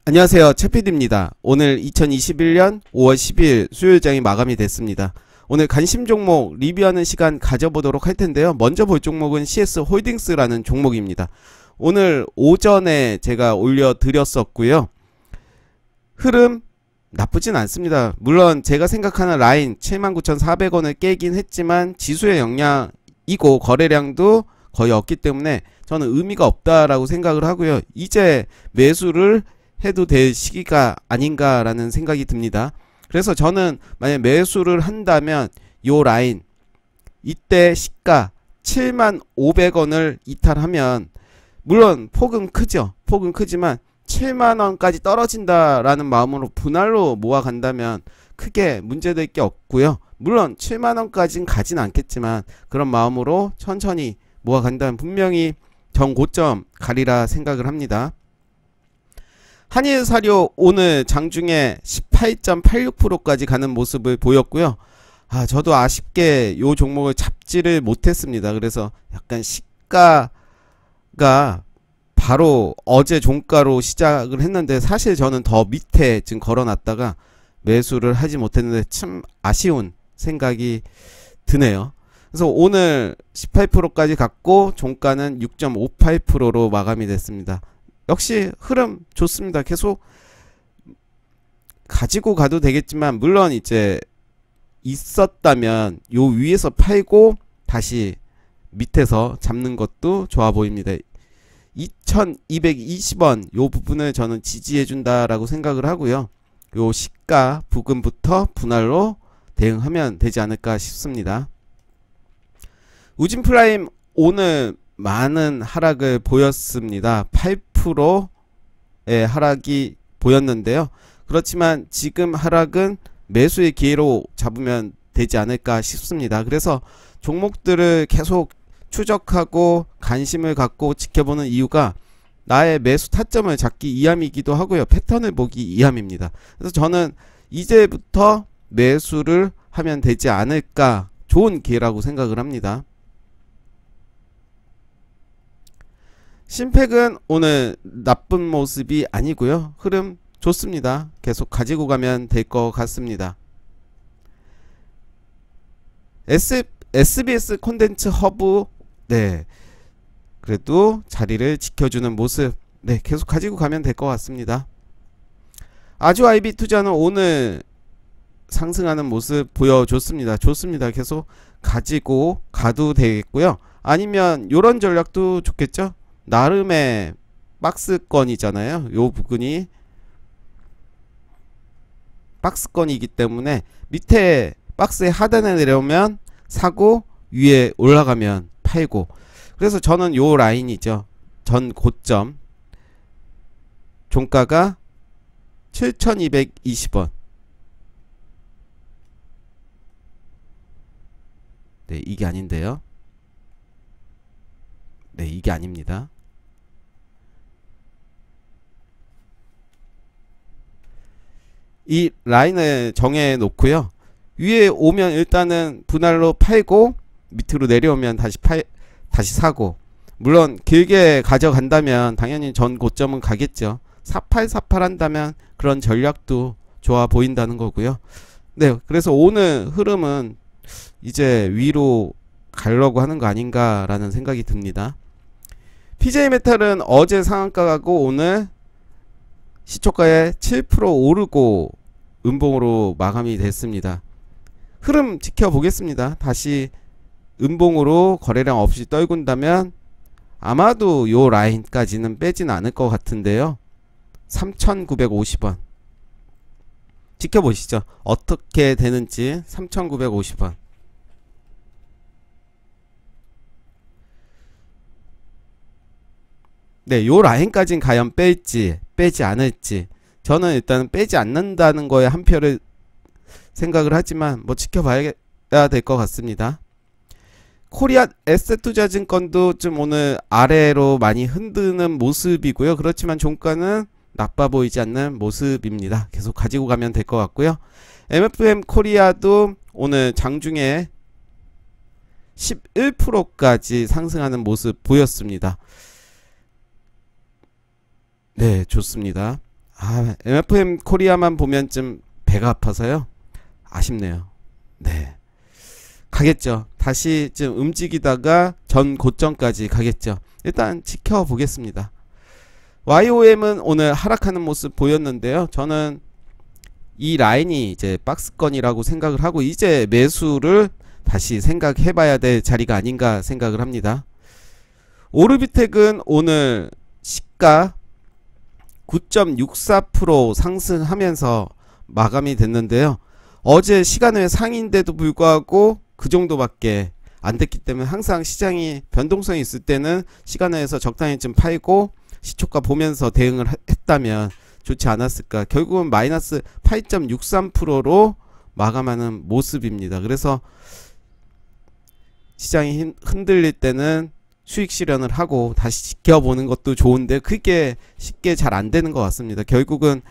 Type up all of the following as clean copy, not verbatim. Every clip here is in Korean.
안녕하세요, 최PD입니다. 오늘 2021년 5월 10일 수요일장이 마감이 됐습니다. 오늘 관심 종목 리뷰하는 시간 가져보도록 할 텐데요. 먼저 볼 종목은 CS홀딩스라는 종목입니다. 오늘 오전에 제가 올려드렸었고요. 흐름 나쁘진 않습니다. 물론 제가 생각하는 라인 79,400원을 깨긴 했지만 지수의 영향이고 거래량도 거의 없기 때문에 저는 의미가 없다라고 생각을 하고요. 이제 매수를 해도 될 시기가 아닌가라는 생각이 듭니다. 그래서 저는 만약 매수를 한다면 요 라인 이때 시가 75,500원을 이탈하면, 물론 폭은 크죠. 폭은 크지만 7만원까지 떨어진다라는 마음으로 분할로 모아간다면 크게 문제될 게 없고요. 물론 7만원까지는 가진 않겠지만 그런 마음으로 천천히 모아간다면 분명히 정고점 가리라 생각을 합니다. 한일사료 오늘 장중에 18.86%까지 가는 모습을 보였고요. 저도 아쉽게 요 종목을 잡지를 못했습니다. 그래서 약간 시가가 바로 어제 종가로 시작을 했는데 사실 저는 더 밑에 지금 걸어놨다가 매수를 하지 못했는데 참 아쉬운 생각이 드네요. 그래서 오늘 18%까지 갔고 종가는 6.58%로 마감이 됐습니다. 역시 흐름 좋습니다. 계속 가지고 가도 되겠지만, 물론 이제 있었다면 요 위에서 팔고 다시 밑에서 잡는 것도 좋아 보입니다. 2220원 요 부분을 저는 지지해 준다라고 생각을 하고요. 요 시가 부근부터 분할로 대응하면 되지 않을까 싶습니다. 우진프라임 오늘 많은 하락을 보였습니다. 8%의 하락이 보였는데요. 그렇지만 지금 하락은 매수의 기회로 잡으면 되지 않을까 싶습니다. 그래서 종목들을 계속 추적하고 관심을 갖고 지켜보는 이유가 나의 매수 타점을 잡기 위함이기도 하고요. 패턴을 보기 위함입니다. 그래서 저는 이제부터 매수를 하면 되지 않을까, 좋은 기회라고 생각을 합니다. 신팩은 오늘 나쁜 모습이 아니고요. 흐름 좋습니다. 계속 가지고 가면 될 것 같습니다. SBS 콘텐츠 허브, 그래도 자리를 지켜주는 모습, 계속 가지고 가면 될 것 같습니다. 아주아이비 투자는 오늘 상승하는 모습 보여줬습니다. 좋습니다. 계속 가지고 가도 되겠고요. 아니면 요런 전략도 좋겠죠. 나름의 박스권이잖아요. 요 부분이 박스권이기 때문에 밑에 박스의 하단에 내려오면 사고 위에 올라가면 팔고, 그래서 저는 요 라인이죠. 전 고점 종가가 7220원. 이게 아닌데요. 이게 아닙니다. 이 라인을 정해 놓고요. 위에 오면 일단은 분할로 팔고 밑으로 내려오면 다시 사고, 물론 길게 가져간다면 당연히 전 고점은 가겠죠. 4848 한다면 그런 전략도 좋아 보인다는 거고요. 그래서 오늘 흐름은 이제 위로 가려고 하는 거 아닌가 라는 생각이 듭니다. PJ메탈은 어제 상한가 가고 오늘 시초가에 7% 오르고 음봉으로 마감이 됐습니다. 흐름 지켜보겠습니다. 다시 음봉으로 거래량 없이 떨군다면 아마도 요 라인까지는 빼진 않을 것 같은데요. 3,950원 지켜보시죠. 어떻게 되는지. 3,950원. 요 라인까지는 과연 뺄지 빼지 않을지, 저는 일단 빼지 않는다는 거에 한 표를 생각을 하지만 뭐 지켜봐야 될 것 같습니다. 코리아 에셋투자증권도 좀 오늘 아래로 많이 흔드는 모습이고요. 그렇지만 종가는 나빠 보이지 않는 모습입니다. 계속 가지고 가면 될 것 같고요. MFM 코리아도 오늘 장중에 11%까지 상승하는 모습 보였습니다. 좋습니다. MFM 코리아만 보면 좀 배가 아파서요. 아쉽네요. 네. 가겠죠. 다시 좀 움직이다가 전 고점까지 가겠죠. 일단 지켜보겠습니다. YOM은 오늘 하락하는 모습 보였는데요. 저는 이 라인이 이제 박스권이라고 생각을 하고 이제 매수를 다시 생각해봐야 될 자리가 아닌가 생각을 합니다. 오르비텍은 오늘 시가 9.64% 상승하면서 마감이 됐는데요. 어제 시간 외 상인데도 불구하고 그 정도밖에 안 됐기 때문에 항상 시장이 변동성이 있을 때는 시간 외에서 적당히 좀 팔고 시초가 보면서 대응을 했다면 좋지 않았을까. 결국은 마이너스 8.63%로 마감하는 모습입니다. 그래서 시장이 흔들릴 때는 수익 실현을 하고 다시 지켜보는 것도 좋은데 그게 쉽게 잘 안 되는 것 같습니다. 결국은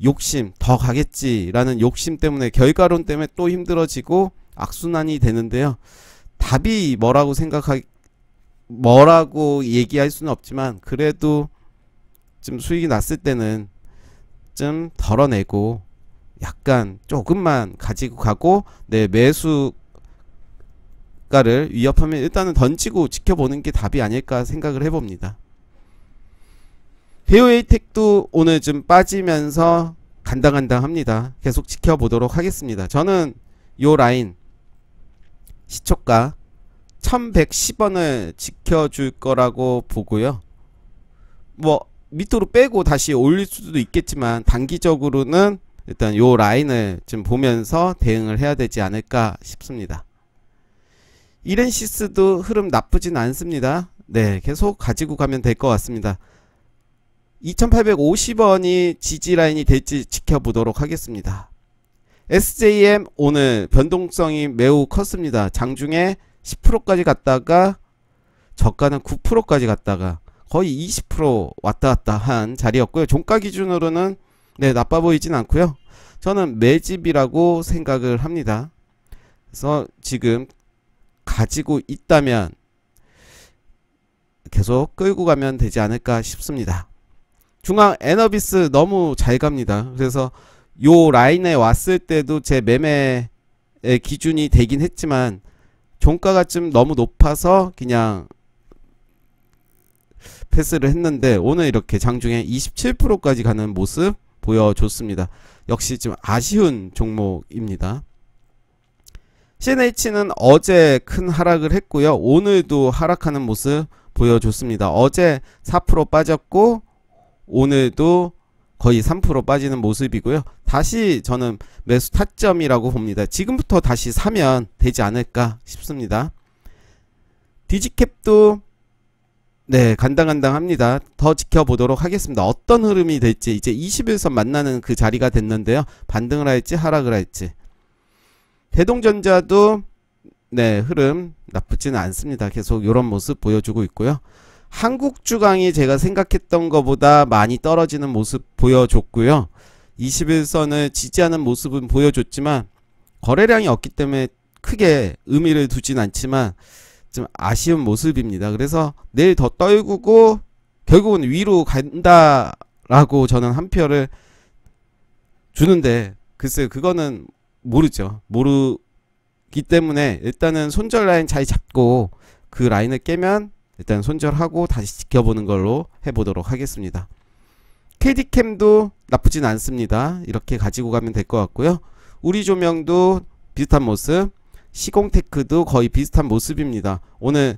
욕심, 더 가겠지라는 욕심 때문에 결과론 때문에 또 힘들어지고 악순환이 되는데요. 답이 뭐라고 얘기할 수는 없지만 그래도 좀 수익이 났을 때는 좀 덜어내고 약간 조금만 가지고 가고 내 매수가를 위협하면 일단은 던지고 지켜보는 게 답이 아닐까 생각을 해봅니다. 헤어에이텍도 오늘 좀 빠지면서 간당간당합니다. 계속 지켜보도록 하겠습니다. 저는 요 라인 시초가 1110원을 지켜줄 거라고 보고요. 뭐 밑으로 빼고 다시 올릴 수도 있겠지만 단기적으로는 일단 요 라인을 좀 보면서 대응을 해야 되지 않을까 싶습니다. 이렌시스도 흐름 나쁘진 않습니다. 네, 계속 가지고 가면 될 것 같습니다. 2850원이 지지라인이 될지 지켜보도록 하겠습니다. SJM 오늘 변동성이 매우 컸습니다. 장중에 10%까지 갔다가 저가는 9%까지 갔다가 거의 20% 왔다갔다 한 자리였고요. 종가 기준으로는 네, 나빠 보이진 않고요. 저는 매집이라고 생각을 합니다. 그래서 지금 가지고 있다면 계속 끌고 가면 되지 않을까 싶습니다. 중앙 에너비스 너무 잘 갑니다. 그래서 요 라인에 왔을 때도 제 매매의 기준이 되긴 했지만 종가가 좀 너무 높아서 그냥 패스를 했는데 오늘 이렇게 장중에 27%까지 가는 모습 보여줬습니다. 역시 좀 아쉬운 종목입니다. CNH는 어제 큰 하락을 했고요. 오늘도 하락하는 모습 보여줬습니다. 어제 4% 빠졌고 오늘도 거의 3% 빠지는 모습이고요. 다시 저는 매수 타점이라고 봅니다. 지금부터 다시 사면 되지 않을까 싶습니다. 디지캡도 네, 간당간당합니다. 더 지켜보도록 하겠습니다. 어떤 흐름이 될지 이제 21선 만나는 그 자리가 됐는데요. 반등을 할지 하락을 할지. 대동전자도 네, 흐름 나쁘지는 않습니다. 계속 이런 모습 보여주고 있고요. 한국주강이 제가 생각했던 것보다 많이 떨어지는 모습 보여줬고요. 21선을 지지하는 모습은 보여줬지만 거래량이 없기 때문에 크게 의미를 두진 않지만 좀 아쉬운 모습입니다. 그래서 내일 더 떨구고 결국은 위로 간다라고 저는 한 표를 주는데 글쎄요, 그거는 모르죠. 모르기 때문에 일단은 손절 라인 잘 잡고 그 라인을 깨면 일단 손절하고 다시 지켜보는 걸로 해보도록 하겠습니다. KD캠도 나쁘진 않습니다. 이렇게 가지고 가면 될 것 같고요. 우리 조명도 비슷한 모습, 시공테크도 거의 비슷한 모습입니다. 오늘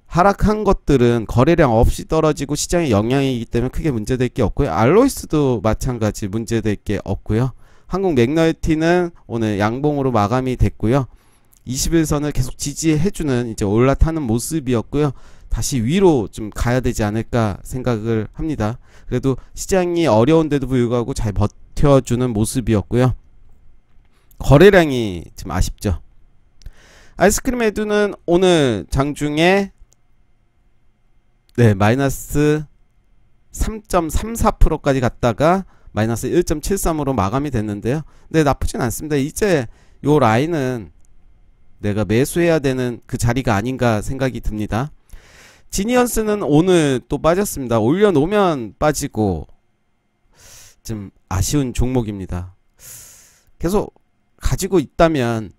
하락한 것들은 거래량 없이 떨어지고 시장의 영향이기 때문에 크게 문제될 게 없고요. 알로이스도 마찬가지 문제될 게 없고요. 한국 맥널티는 오늘 양봉으로 마감이 됐고요. 21선을 계속 지지해주는 이제 올라타는 모습이었고요. 다시 위로 좀 가야 되지 않을까 생각을 합니다. 그래도 시장이 어려운데도 불구하고 잘 버텨주는 모습이었고요. 거래량이 좀 아쉽죠. 아이스크림 에듀는 오늘 장중에 네, 마이너스 3.34%까지 갔다가 마이너스 1.73으로 마감이 됐는데요. 네, 나쁘진 않습니다. 이제 요 라인은 내가 매수해야 되는 그 자리가 아닌가 생각이 듭니다. 지니언스는 오늘 또 빠졌습니다. 올려놓으면 빠지고 좀 아쉬운 종목입니다. 계속 가지고 있다면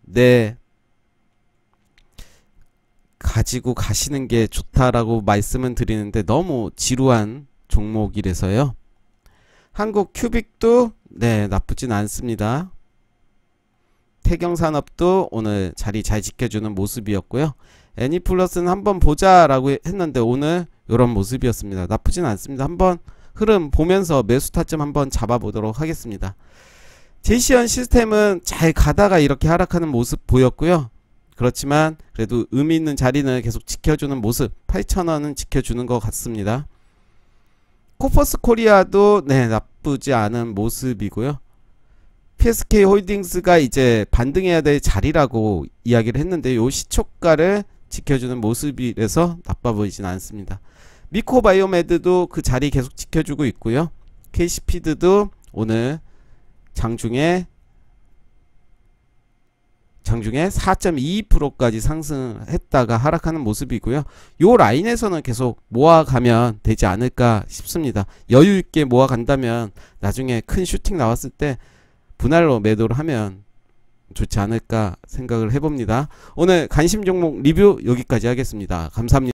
가지고 가시는 게 좋다라고 말씀은 드리는데 너무 지루한 종목이라서요. 한국 큐빅도 나쁘진 않습니다. 태경산업도 오늘 자리 잘 지켜주는 모습이었고요. 애니플러스는 한번 보자 라고 했는데 오늘 이런 모습이었습니다. 나쁘진 않습니다. 한번 흐름 보면서 매수 타점 한번 잡아보도록 하겠습니다. 제시언 시스템은 잘 가다가 이렇게 하락하는 모습 보였고요. 그렇지만 그래도 의미 있는 자리는 계속 지켜주는 모습, 8,000원은 지켜주는 것 같습니다. 코퍼스 코리아도 나쁘지 않은 모습이고요. PSK 홀딩스가 이제 반등해야 될 자리라고 이야기를 했는데 요 시초가를 지켜주는 모습이라서 나빠 보이진 않습니다. 미코바이오메드도 그 자리 계속 지켜주고 있고요. KC피드도 오늘 장중에 4.22%까지 상승했다가 하락하는 모습이고요. 요 라인에서는 계속 모아가면 되지 않을까 싶습니다. 여유있게 모아간다면 나중에 큰 슈팅 나왔을 때 분할로 매도를 하면 좋지 않을까 생각을 해봅니다. 오늘 관심 종목 리뷰 여기까지 하겠습니다. 감사합니다.